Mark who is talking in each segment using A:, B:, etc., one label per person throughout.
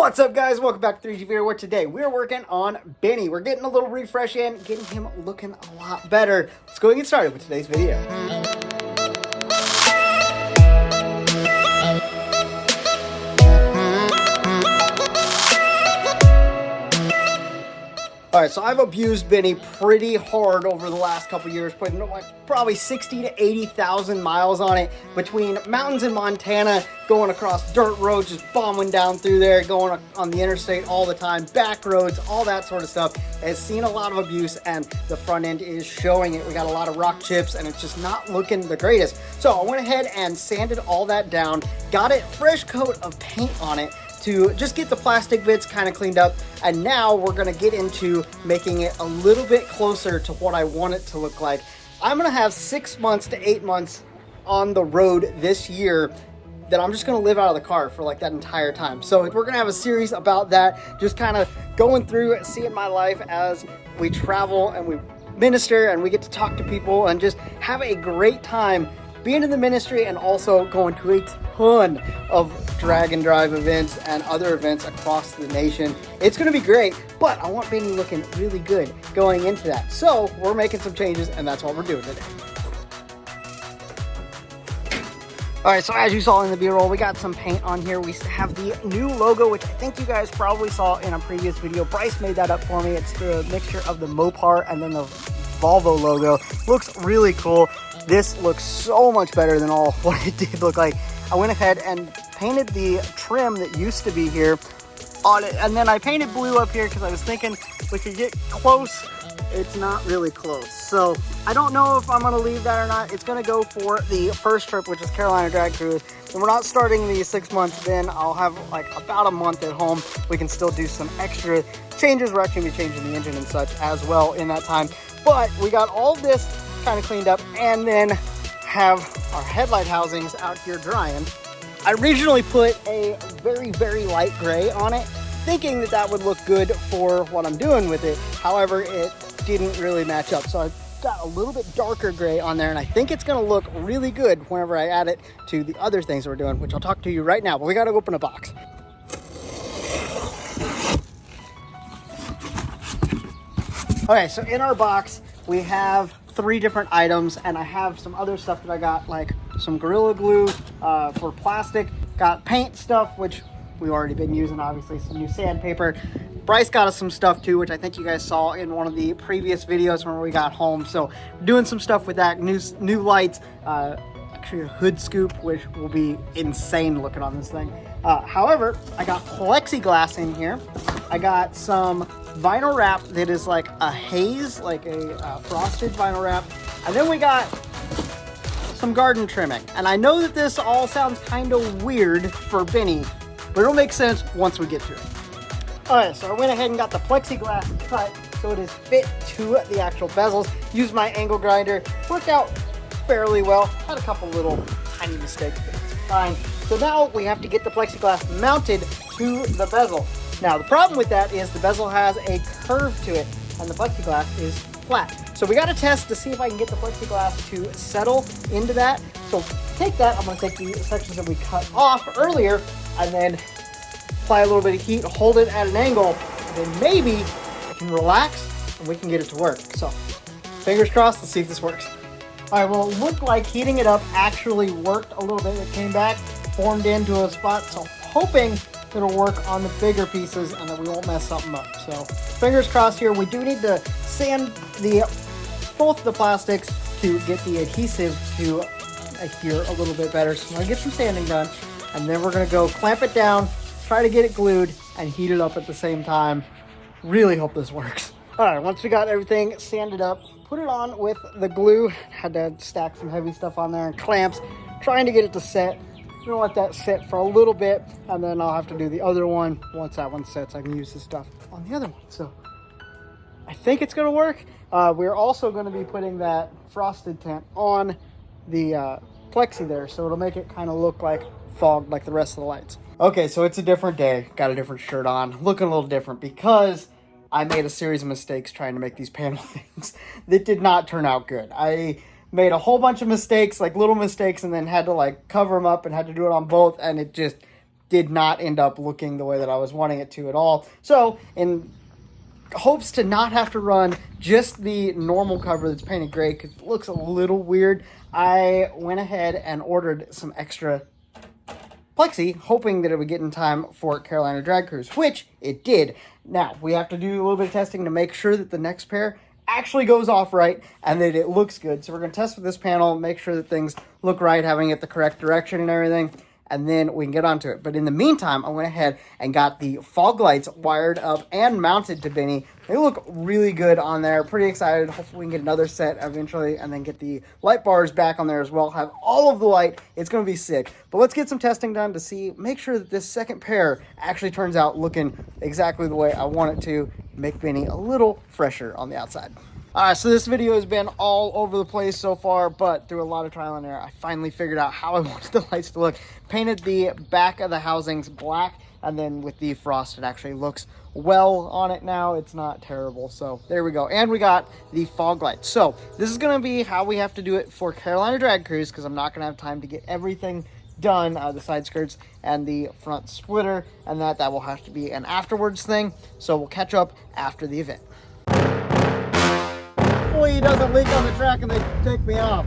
A: What's up, guys? Welcome back to 3G Video, where today we're working on Benny. We're getting a little refresh in, getting him looking a lot better. Let's go and get started with today's video. Alright, so I've abused Benny pretty hard over the last couple years, putting like probably 60 to 80,000 miles on it between mountains in Montana, going across dirt roads, just bombing down through there, going on the interstate all the time, back roads, all that sort of stuff. It's seen a lot of abuse and the front end is showing it. We got a lot of rock chips and it's just not looking the greatest. So I went ahead and sanded all that down, got a fresh coat of paint on it to just get the plastic bits kind of cleaned up, and now we're going to get into making it a little bit closer to what I want it to look like. I'm going to have 6 months to 8 months on the road this year that I'm just going to live out of the car for like that entire time. So we're going to have a series about that, just kind of going through, seeing my life as we travel and we minister and we get to talk to people and just have a great time being in the ministry, and also going to a ton of drag and drive events and other events across the nation. It's going to be great, but I want Benny looking really good going into that. So we're making some changes, and that's what we're doing today. All right, so as you saw in the B-roll, we got some paint on here. We have the new logo, which I think you guys probably saw in a previous video. Bryce made that up for me. It's the mixture of the Mopar and then the Volvo logo. Looks really cool. This looks so much better than all what it did look like. I went ahead and painted the trim that used to be here on it, and then I painted blue up here because I was thinking we could get close. It's not really close, so I don't know if I'm going to leave that or not. It's going to go for the first trip, which is Carolina Drag Cruise, and we're not starting the 6 months. Then I'll have like about a month at home. We can still do some extra changes. We're actually going to be changing the engine and such as well in that time, but we got all this kind of cleaned up, and then have our headlight housings out here drying. I originally put a very light gray on it, thinking that that would look good for what I'm doing with it. However, it didn't really match up, so I got a little bit darker gray on there, and I think it's going to look really good whenever I add it to the other things we're doing, which I'll talk to you right now. But we got to open a box. Okay, so in our box we have 3 different items, and I have some other stuff that I got, like some Gorilla Glue for plastic, got paint stuff, which we've already been using, obviously, some new sandpaper. Bryce got us some stuff too, which I think you guys saw in one of the previous videos when we got home. So we're doing some stuff with that, new lights, actually a hood scoop, which will be insane looking on this thing. However, I got plexiglass in here. I got some vinyl wrap that is like a haze, like a frosted vinyl wrap. And then we got some garden trimming. And I know that this all sounds kind of weird for Benny, but it'll make sense once we get to it. All right, so I went ahead and got the plexiglass cut so it is fit to the actual bezels. Used my angle grinder, worked out fairly well. Had a couple little tiny mistakes, but it's fine. So now we have to get the plexiglass mounted to the bezel. Now the problem with that is the bezel has a curve to it and the plexiglass is flat. So we got to test to see if I can get the plexiglass to settle into that. So take that, I'm going to take the sections that we cut off earlier and then apply a little bit of heat, hold it at an angle, and then maybe it can relax and we can get it to work. So fingers crossed, let's see if this works. All right, well, it looked like heating it up actually worked a little bit. It came back, formed into a spot, so hoping it'll work on the bigger pieces and that we won't mess something up. So fingers crossed here. We do need to sand both the plastics to get the adhesive to adhere a little bit better. So I'm gonna get some sanding done, and then we're gonna go clamp it down, try to get it glued and heat it up at the same time. Really hope this works. All right, once we got everything sanded up, put it on with the glue. Had to stack some heavy stuff on there and clamps, trying to get it to set. I'm gonna let that sit for a little bit, and then I'll have to do the other one. Once that one sets, I can use this stuff on the other one. So I think it's gonna work. We're also gonna be putting that frosted tint on the plexi there, so it'll make it kind of look like fogged like the rest of the lights. Okay, so it's a different day. Got a different shirt on, looking a little different because I made a series of mistakes trying to make these panel things that did not turn out good. I made a whole bunch of mistakes, like little mistakes, and then had to like cover them up and had to do it on both, and it just did not end up looking the way that I was wanting it to at all. So in hopes to not have to run just the normal cover that's painted gray because it looks a little weird, I went ahead and ordered some extra plexi, hoping that it would get in time for Carolina Drag Cruise, which it did. Now, we have to do a little bit of testing to make sure that the next pair actually goes off right and that it looks good. So we're going to test with this panel, make sure that things look right, having it the correct direction and everything, and then we can get onto it. But in the meantime, I went ahead and got the fog lights wired up and mounted to Benny. They look really good on there. Pretty excited. Hopefully we can get another set eventually and then get the light bars back on there as well. Have all of the light. It's going to be sick. But let's get some testing done to see, make sure that this second pair actually turns out looking exactly the way I want it to. Make Benny a little fresher on the outside. Alright, so this video has been all over the place so far, but through a lot of trial and error, I finally figured out how I wanted the lights to look. Painted the back of the housings black, and then with the frost, it actually looks well on it now. It's not terrible, so there we go. And we got the fog lights. So this is going to be how we have to do it for Carolina Drag Cruise, because I'm not going to have time to get everything done, the side skirts and the front splitter, and that will have to be an afterwards thing. So we'll catch up after the event. Hopefully he doesn't leak on the track and they take me off.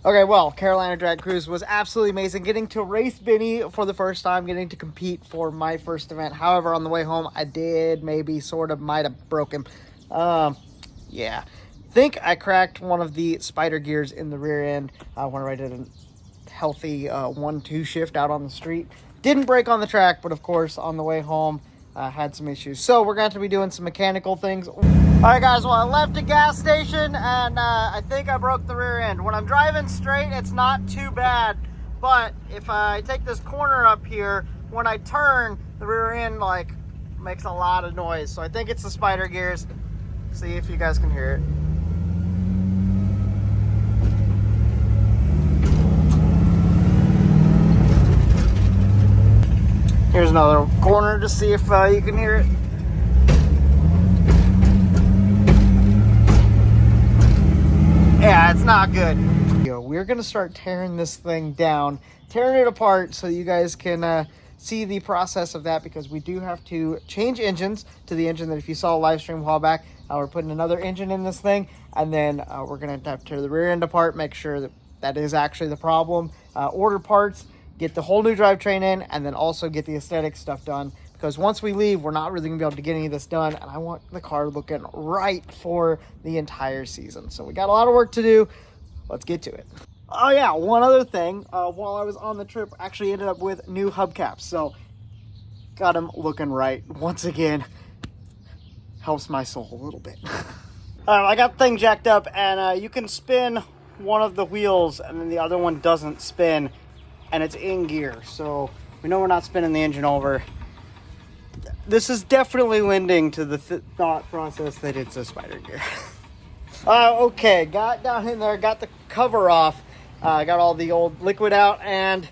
A: Okay, well, Carolina Drag Cruise was absolutely amazing. Getting to race Benny for the first time, getting to compete for my first event. However, on the way home, I did might have broke him. Yeah. Think I cracked one of the spider gears in the rear end when I did a healthy 1-2 shift out on the street. Didn't break on the track, but of course, on the way home, had some issues. So we're going to be doing some mechanical things. Alright guys, well I left a gas station and I think I broke the rear end. When I'm driving straight, it's not too bad. But if I take this corner up here, when I turn, the rear end like makes a lot of noise. So I think it's the spider gears. See if you guys can hear it. Here's another corner to see if you can hear it. Yeah, it's not good. We're gonna start tearing this thing down, tearing it apart so you guys can see the process of that, because we do have to change engines to the engine that if you saw a live stream a while back, we're putting another engine in this thing, and then we're gonna have to tear the rear end apart, make sure that that is actually the problem, order parts, get the whole new drivetrain in, and then also get the aesthetic stuff done. Because once we leave, we're not really going to be able to get any of this done. And I want the car looking right for the entire season. So we got a lot of work to do. Let's get to it. Oh yeah, one other thing. While I was on the trip, I actually ended up with new hubcaps. So got them looking right. Once again, helps my soul a little bit. I got the thing jacked up, and you can spin one of the wheels and then the other one doesn't spin. And it's in gear. So we know we're not spinning the engine over. This is definitely lending to the thought process that it's a spider gear. Okay, got down in there, got the cover off, got all the old liquid out, and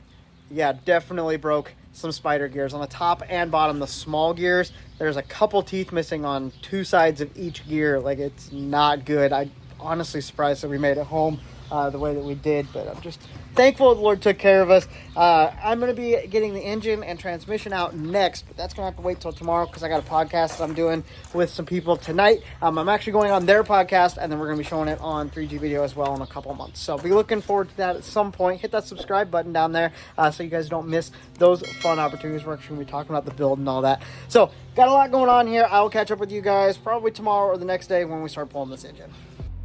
A: yeah, definitely broke some spider gears on the top and bottom. The small gears, there's a couple teeth missing on 2 sides of each gear. Like, it's not good. I'm honestly surprised that we made it home the way that we did, but I'm just thankful the Lord took care of us. I'm going to be getting the engine and transmission out next, but that's going to have to wait till tomorrow because I got a podcast that I'm doing with some people tonight. I'm actually going on their podcast, and then we're going to be showing it on 3G video as well in a couple months. So be looking forward to that at some point. Hit that subscribe button down there so you guys don't miss those fun opportunities. We're actually going to be talking about the build and all that. So got a lot going on here. I will catch up with you guys probably tomorrow or the next day when we start pulling this engine.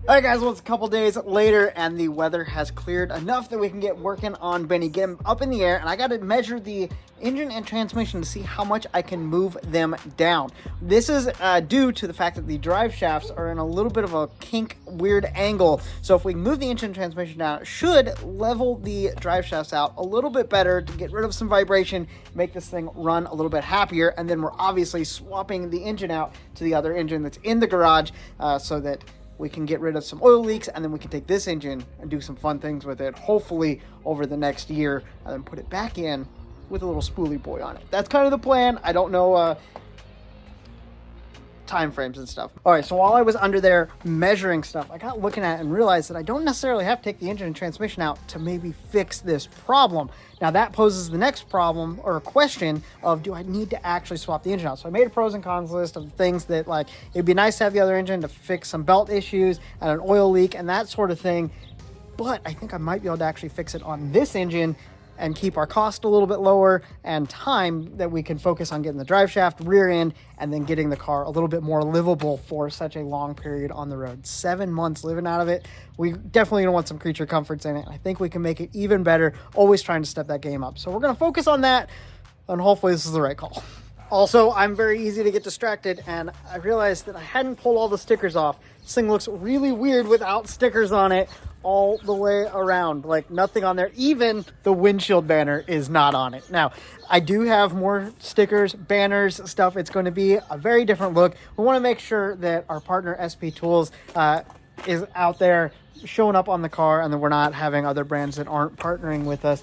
A: All right, guys, well, it's a couple days later, and the weather has cleared enough that we can get working on Benny, get him up in the air, and I got to measure the engine and transmission to see how much I can move them down. This is due to the fact that the drive shafts are in a little bit of a kink, weird angle, so if we move the engine and transmission down, it should level the drive shafts out a little bit better to get rid of some vibration, make this thing run a little bit happier, and then we're obviously swapping the engine out to the other engine that's in the garage so that we can get rid of some oil leaks, and then we can take this engine and do some fun things with it, hopefully over the next year, and then put it back in with a little spoolie boy on it. That's kind of the plan. I don't know time frames and stuff. All right, so while I was under there measuring stuff, I got looking at it and realized that I don't necessarily have to take the engine and transmission out to maybe fix this problem. Now that poses the next problem or question of, do I need to actually swap the engine out? So I made a pros and cons list of things that, like, it'd be nice to have the other engine to fix some belt issues and an oil leak and that sort of thing, but I think I might be able to actually fix it on this engine and keep our cost a little bit lower and time that we can focus on getting the drive shaft, rear end, and then getting the car a little bit more livable for such a long period on the road. 7 months living out of it. We definitely want some creature comforts in it. I think we can make it even better, always trying to step that game up. So we're going to focus on that, and hopefully this is the right call. Also, I'm very easy to get distracted, and I realized that I hadn't pulled all the stickers off. This thing looks really weird without stickers on it all the way around, like nothing on there. Even the windshield banner is not on it. Now, I do have more stickers, banners, stuff. It's going to be a very different look. We want to make sure that our partner SP Tools is out there showing up on the car, and that we're not having other brands that aren't partnering with us.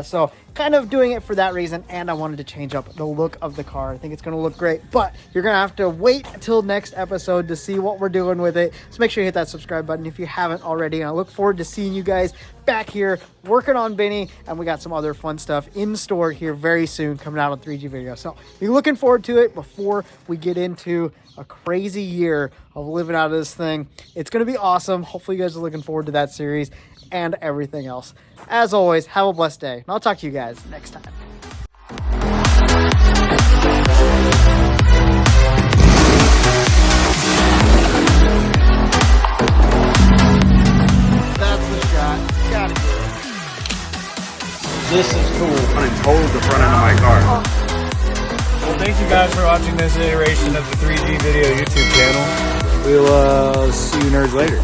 A: So kind of doing it for that reason, and I wanted to change up the look of the car. I think it's going to look great, but you're going to have to wait until next episode to see what we're doing with it. So make sure you hit that subscribe button if you haven't already, and I look forward to seeing you guys back here working on Benny, and we got some other fun stuff in store here very soon coming out on 3G Video. So be looking forward to it before we get into a crazy year of living out of this thing. It's going to be awesome. Hopefully you guys are looking forward to that series and everything else. As always, have a blessed day, and I'll talk to you guys next time. That's the shot. Gotta get it.
B: This is cool.
C: Running totaled the front end of my car.
B: Well, thank you guys for watching this iteration of the 3G Video YouTube channel. We'll see you nerds later.